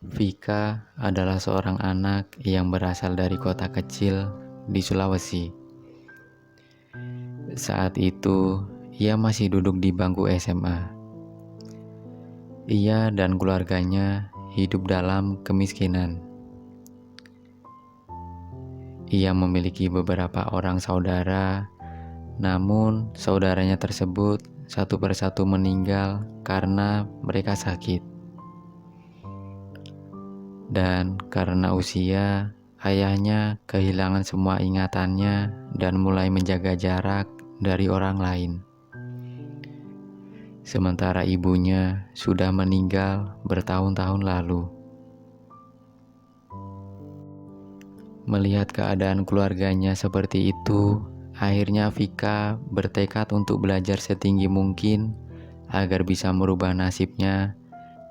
Vika adalah seorang anak yang berasal dari kota kecil di Sulawesi. Saat itu, ia masih duduk di bangku SMA. Ia dan keluarganya hidup dalam kemiskinan. Ia memiliki beberapa orang saudara, namun saudaranya tersebut satu persatu meninggal karena mereka sakit. Dan karena usia, ayahnya kehilangan semua ingatannya dan mulai menjaga jarak dari orang lain. Sementara ibunya sudah meninggal bertahun-tahun lalu. Melihat keadaan keluarganya seperti itu, akhirnya Vika bertekad untuk belajar setinggi mungkin agar bisa merubah nasibnya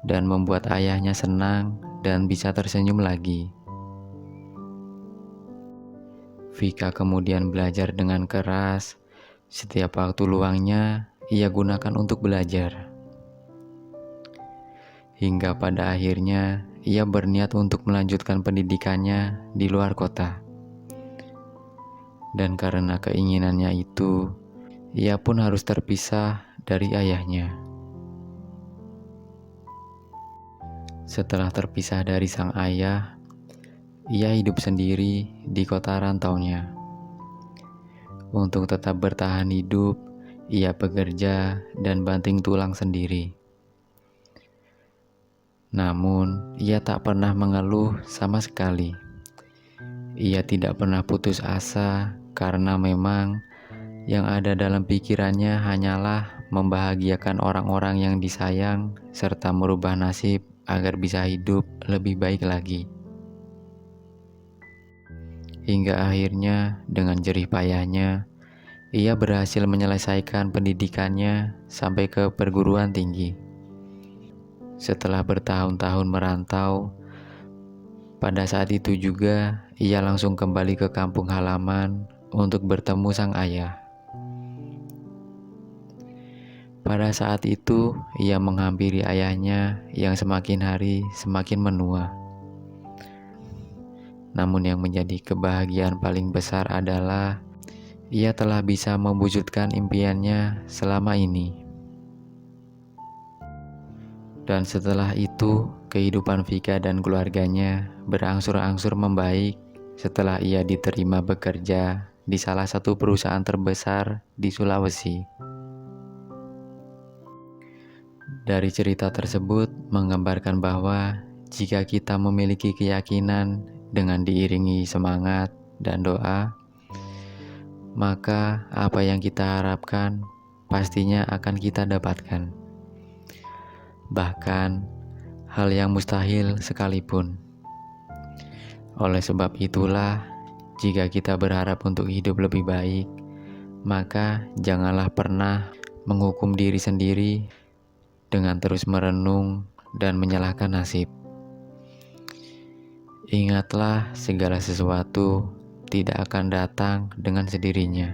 dan membuat ayahnya senang dan bisa tersenyum lagi. Vika kemudian belajar dengan keras. Setiap waktu luangnya ia gunakan untuk belajar. Hingga pada akhirnya ia berniat untuk melanjutkan pendidikannya di luar kota. Dan karena keinginannya itu, ia pun harus terpisah dari ayahnya. Setelah terpisah dari sang ayah, ia hidup sendiri di kota rantaunya. Untuk tetap bertahan hidup, ia bekerja dan banting tulang sendiri. Namun, ia tak pernah mengeluh sama sekali. Ia tidak pernah putus asa karena memang yang ada dalam pikirannya hanyalah membahagiakan orang-orang yang disayang serta merubah nasib agar bisa hidup lebih baik lagi. Hingga akhirnya dengan jerih payahnya, ia berhasil menyelesaikan pendidikannya sampai ke perguruan tinggi. Setelah bertahun-tahun merantau, pada saat itu juga ia langsung kembali ke kampung halaman untuk bertemu sang ayah. Pada saat itu, ia menghampiri ayahnya yang semakin hari semakin menua. Namun yang menjadi kebahagiaan paling besar adalah ia telah bisa mewujudkan impiannya selama ini. Dan setelah itu, kehidupan Vika dan keluarganya berangsur-angsur membaik setelah ia diterima bekerja di salah satu perusahaan terbesar di Sulawesi. Dari cerita tersebut menggambarkan bahwa jika kita memiliki keyakinan dengan diiringi semangat dan doa, maka apa yang kita harapkan pastinya akan kita dapatkan. Bahkan hal yang mustahil sekalipun. Oleh sebab itulah, jika kita berharap untuk hidup lebih baik, maka janganlah pernah menghukum diri sendiri dengan terus merenung dan menyalahkan nasib. Ingatlah, segala sesuatu tidak akan datang dengan sendirinya.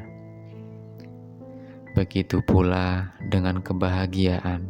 Begitu pula dengan kebahagiaan.